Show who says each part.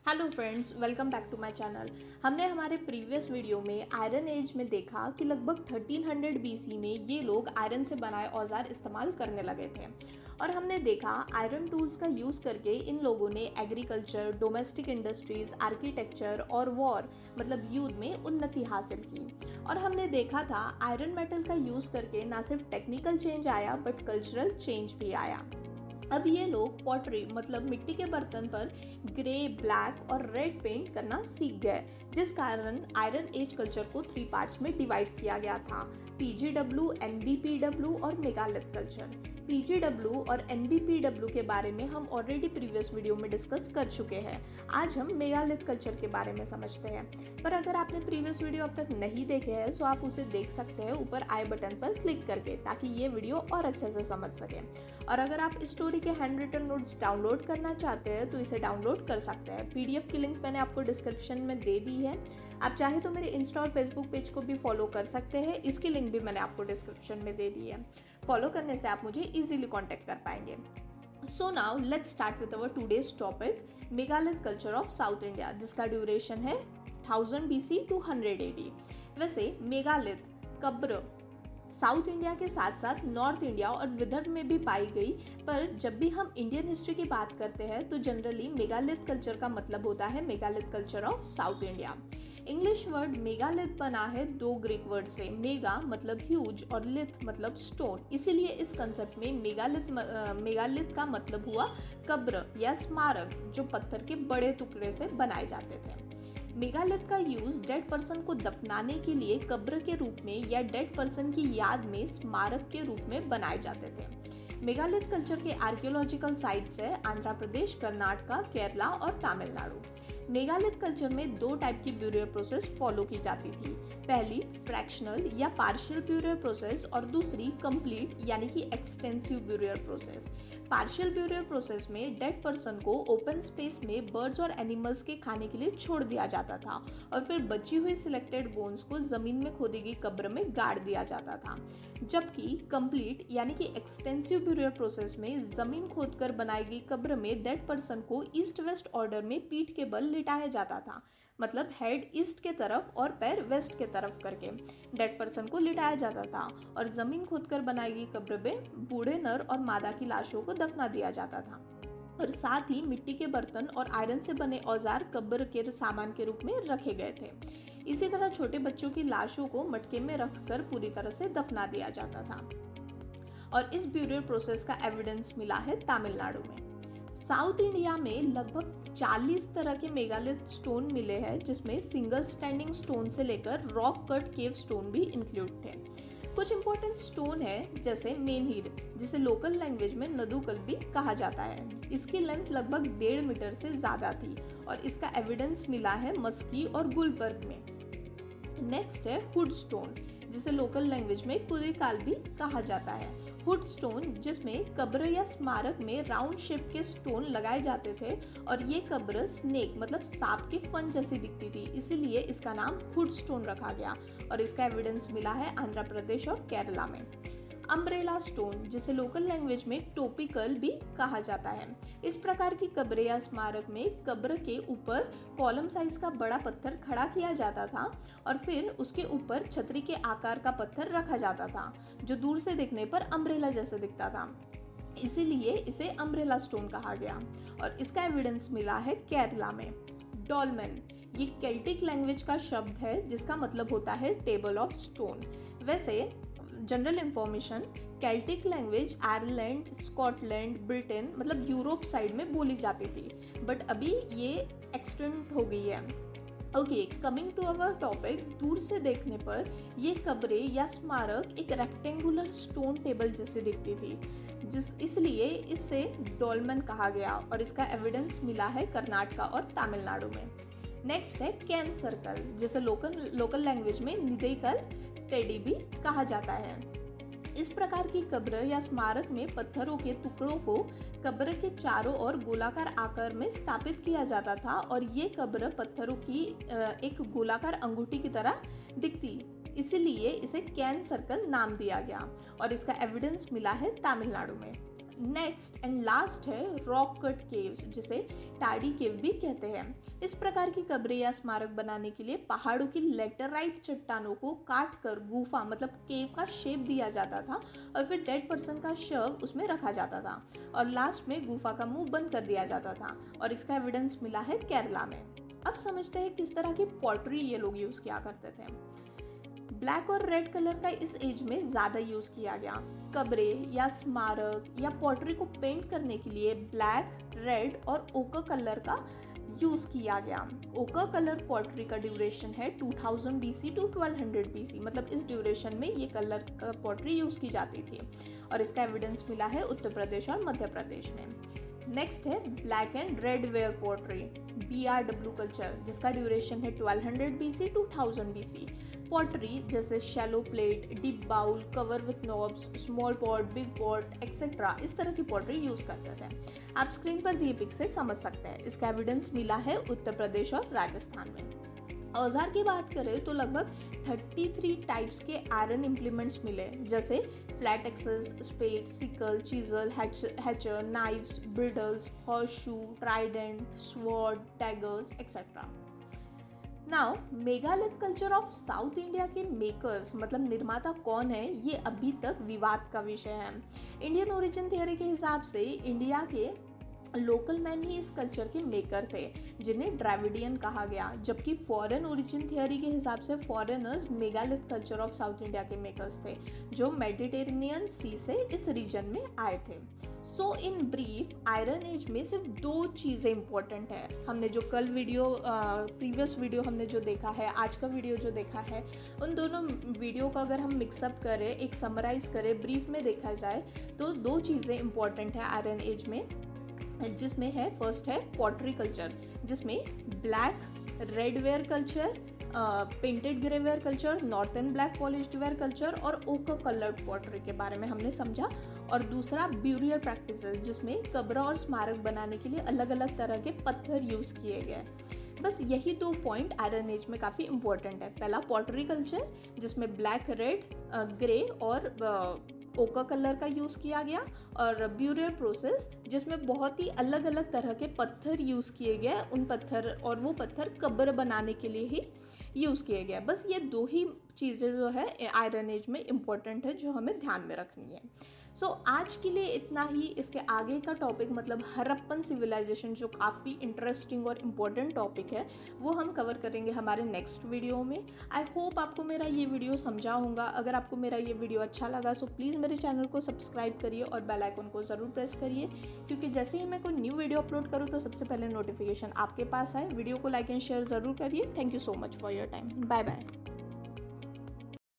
Speaker 1: Hello friends, welcome back to my channel. हमने हमारे previous video में आयरन एज में देखा कि लगभग 1300 बीसी में ये लोग आयरन से बनाए औजार इस्तेमाल करने लगे थे और हमने देखा आयरन टूल्स का यूज़ करके इन लोगों ने एग्रीकल्चर, डोमेस्टिक इंडस्ट्रीज, आर्किटेक्चर और वॉर मतलब युद्ध में उन्नति हासिल की। और हमने देखा था आयरन मेटल का यूज़ करके ना सिर्फ टेक्निकल चेंज आया बट कल्चरल चेंज भी आया। अब ये लोग पॉटरी मतलब मिट्टी के बर्तन पर ग्रे, ब्लैक और रेड पेंट करना सीख गए, जिस कारण आयरन एज कल्चर को 3 पार्ट्स में डिवाइड किया गया था: पीजीडब्ल्यू, एनबीपीडब्ल्यू और मेगालिथ कल्चर। पीजीडब्ल्यू और एनबीपीडब्ल्यू के बारे में हम ऑलरेडी प्रीवियस वीडियो में डिस्कस कर चुके हैं। आज हम मेगालिथ कल्चर के बारे में समझते हैं, पर अगर आपने प्रीवियस वीडियो अब तक नहीं देखे हैं तो आप उसे देख सकते हैं ऊपर आई बटन पर क्लिक करके, ताकि ये वीडियो और अच्छे से समझ सकें। और अगर आप स्टोरी के हैंड रिटन नोट्स डाउनलोड करना चाहते हैं तो इसे डाउनलोड कर सकते हैं। पीडीएफ की लिंक मैंने आपको डिस्क्रिप्शन में दे दी है। आप चाहे तो मेरे इंस्टा और फेसबुक पेज को भी फॉलो कर सकते हैं, इसकी लिंक भी मैंने आपको डिस्क्रिप्शन में दे दी है। फॉलो करने से आप मुझे इजीली कांटेक्ट कर पाएंगे। So now let's start with our today's topic, megalith culture of south India, जिसका ड्यूरेशन है 1000 BC टू 100 AD। वैसे मेगालिथ कब्र साउथ इंडिया के साथ साथ नॉर्थ इंडिया और विदर्भ में भी पाई गई, पर जब भी हम इंडियन हिस्ट्री की बात करते हैं तो जनरली मेगालिथ कल्चर का मतलब होता है megalith culture of south India. English word megalith बना है 2 ग्रीक वर्ड से, मेगा मतलब ह्यूज और लिथ मतलब स्टोन, इसीलिए इस कंसेप्ट में मेगालिथ का मतलब हुआ कब्र या स्मारक, जो पत्थर के बड़े टुकड़े से बनाए जाते थे। मेगालिथ का यूज डेड पर्सन को दफनाने के लिए कब्र के रूप में या डेड पर्सन की याद में स्मारक के रूप में बनाए जाते थे। मेगालिथ कल्चर के आर्कियोलॉजिकल साइट्स है आंध्र प्रदेश, कर्नाटका, केरला और तमिलनाडु। मेगालिथ कल्चर में 2 टाइप की ब्यूरियल प्रोसेस फॉलो की जाती थी। पहली फ्रैक्शनल या पार्शियल ब्यूरियल प्रोसेस और दूसरी कंप्लीट यानी कि extensive burial process. Partial burial process में डेड पर्सन को ओपन स्पेस में बर्ड्स और एनिमल्स के खाने के लिए छोड़ दिया जाता था और फिर बची हुई सिलेक्टेड बोन्स को जमीन में खोदी गई कब्र में गाड़ दिया जाता था। जबकि कंप्लीट यानी कि एक्सटेंसिव ब्यूरियल प्रोसेस में जमीन खोदकर बनाई गई कब्र में डेड पर्सन को ईस्ट वेस्ट ऑर्डर में पीठ के बल लिटाया जाता था, मतलब हेड ईस्ट के तरफ और पैर वेस्ट के तरफ करके डेड पर्सन को लिटाया जाता था और जमीन खोदकर बनाई गई कब्र में बूढ़े नर और मादा की लाशों को दफना दिया जाता था। और साथ ही मिट्टी के बर्तन और आयरन से बने औजार कब्र के सामान के रूप में रखे गए थे। इसी तरह छोटे बच्चों की लाशों को मटके में रखकर पूरी तरह से दफना दिया जाता था। और इस ब्यूरियल प्रोसेस का एविडेंस मिला है तमिलनाडु में। साउथ इंडिया में लगभग 40 तरह के मेगालिथ स्टोन मिले हैं, जिसमें सिंगल स्टैंडिंग स्टोन से लेकर रॉक कट केव स्टोन भी इंक्लूड थे। कुछ इंपॉर्टेंट स्टोन है जैसे मेनहीर, जिसे लोकल लैंग्वेज में नदुकल भी कहा जाता है। इसकी लेंथ लगभग 1.5 मीटर से ज्यादा थी और इसका एविडेंस मिला है मस्की और गुलबर्ग में। नेक्स्ट है हुड स्टोन, जिसे लोकल लैंग्वेज में कुरिकाल भी कहा जाता है। हुड स्टोन जिसमें कब्र या स्मारक में राउंड शेप के स्टोन लगाए जाते थे और ये कब्र स्नेक मतलब सांप के फन जैसी दिखती थी, इसीलिए इसका नाम हुड स्टोन रखा गया और इसका एविडेंस मिला है आंध्र प्रदेश और केरला में। अम्ब्रेला स्टोन, जिसे लोकल लैंग्वेज में टोपिकल भी कहा जाता है। इस प्रकार की कब्र या स्मारक में कब्र के ऊपर कॉलम साइज का बड़ा पत्थर खड़ा किया जाता था और फिर उसके ऊपर छतरी के आकार का पत्थर रखा जाता था, जो दूर से देखने पर अम्ब्रेला जैसा दिखता था, इसीलिए इसे अम्ब्रेला स्टोन कहा गया। और इसका एविडेंस मिला है केरला में। डॉलमेन ये केल्टिक लैंग्वेज का शब्द है जिसका मतलब होता है टेबल ऑफ स्टोन। वैसे general information, Celtic language Ireland, Scotland, Britain मतलब यूरोप साइड में बोली जाती थी, बट अभी ये एक्सटेंड हो गई है। Okay, coming to our topic, दूर से देखने पर ये कब्रें या स्मारक एक रेक्टेंगुलर स्टोन टेबल जैसे दिखती थी, इसलिए इसे डॉलमेन कहा गया और इसका एविडेंस मिला है कर्नाटका और तमिलनाडु में। नेक्स्ट है कैन सर्कल, जिसे लोकल लैंग्वेज में निदेकल टेडी भी कहा जाता है। इस प्रकार की कब्र या स्मारक में पत्थरों के टुकड़ों को कब्र के चारों ओर गोलाकार आकार में स्थापित किया जाता था और ये कब्र पत्थरों की एक गोलाकार अंगूठी की तरह दिखती, इसीलिए इसे कैन सर्कल नाम दिया गया और इसका एविडेंस मिला है तमिलनाडु में। नेक्स्ट एंड लास्ट है रॉक कट केव्स, जिसे टाडी केव भी कहते हैं। इस प्रकार की कब्रें या स्मारक बनाने के लिए पहाड़ों की लेटराइट चट्टानों को काट कर गुफा मतलब केव का शेप दिया जाता था और फिर डेड पर्सन का शव उसमें रखा जाता था और लास्ट में गुफा का मुंह बंद कर दिया जाता था और इसका एविडेंस मिला है केरला में। अब समझते हैं किस तरह की पॉटरी ये लोग यूज किया करते थे। ब्लैक और रेड कलर का इस एज में ज़्यादा यूज़ किया गया। कब्रें या स्मारक या पॉटरी को पेंट करने के लिए ब्लैक, रेड और ओकर कलर का यूज़ किया गया। ओकर कलर पॉटरी का ड्यूरेशन है 2000 BC टू 1200 BC, मतलब इस ड्यूरेशन में ये कलर पॉटरी यूज़ की जाती थी और इसका एविडेंस मिला है उत्तर प्रदेश और मध्य प्रदेश में। नेक्स्ट है black and red ware pottery BRW culture, जिसका ड्यूरेशन है 1200 BC टू 1000 BC। पॉटरी जैसे shallow plate, deep bowl, cover with knobs, small pot, big pot etcetera, इस तरह की पॉटरी यूज करते थे। आप स्क्रीन पर दिए पिक से समझ सकते हैं। इसका एविडेंस मिला है उत्तर प्रदेश और राजस्थान में। औजार की बात करें तो लगभग 33 टाइप्स के आयरन इम्प्लीमेंट्स मिले, जैसे flat axes, spade, sickle, chisel, hatchet, knives, bridles, horseshoe, trident, sword, daggers etcetera. Now megalith culture of south India के मेकर्स मतलब निर्माता कौन है, ये अभी तक विवाद का विषय है। इंडियन ओरिजिन थियोरी के हिसाब से इंडिया के लोकल मैन ही इस कल्चर के मेकर थे, जिन्हें ड्राविडियन कहा गया, जबकि फॉरेन ओरिजिन थियोरी के हिसाब से foreigners megalith culture of south India के मेकर्स थे, जो मेडिटेरेनियन सी से इस रीजन में आए थे। सो इन ब्रीफ आयरन एज में सिर्फ 2 चीज़ें इंपॉर्टेंट है। हमने जो कल वीडियो प्रीवियस वीडियो हमने जो देखा है, आज का वीडियो जो देखा है, उन दोनों वीडियो का अगर हम मिक्सअप करें, एक समराइज करें, ब्रीफ में देखा जाए तो 2 चीज़ें इंपॉर्टेंट है आयरन एज में, जिसमें है फर्स्ट है पॉटरी कल्चर, जिसमें black red ware culture, painted grey ware culture, northern black polished where culture और ओकर कलर्ड पॉटरी के बारे में हमने समझा। और दूसरा ब्यूरियल प्रैक्टिसेस, जिसमें कब्र और स्मारक बनाने के लिए अलग अलग तरह के पत्थर यूज़ किए गए। बस यही 2 पॉइंट आयरन एज में काफ़ी इंपॉर्टेंट है। पहला पॉटरी कल्चर, जिसमें ब्लैक, रेड, ग्रे और ओकर कलर का यूज़ किया गया, और ब्यूरियल प्रोसेस, जिसमें बहुत ही अलग अलग तरह के पत्थर यूज़ किए गए, उन पत्थर और वो पत्थर कब्र बनाने के लिए ही यूज़ किए गए। बस ये 2 ही चीज़ें जो है आयरन एज में इम्पोर्टेंट है, जो हमें ध्यान में रखनी है। सो आज के लिए इतना ही। इसके आगे का टॉपिक मतलब हड़प्पन सिविलाइजेशन, जो काफ़ी इंटरेस्टिंग और इम्पोर्टेंट टॉपिक है, वो हम कवर करेंगे हमारे नेक्स्ट वीडियो में। आई होप आपको मेरा ये वीडियो समझा होगा। अगर आपको मेरा ये वीडियो अच्छा लगा सो प्लीज़ मेरे चैनल को सब्सक्राइब करिए और बेल आइकन को ज़रूर प्रेस करिए, क्योंकि जैसे ही मैं कोई न्यू वीडियो अपलोड करूँ तो सबसे पहले नोटिफिकेशन आपके पास आए। वीडियो को लाइक एंड शेयर ज़रूर करिए। Thank you so much for your time. Bye bye.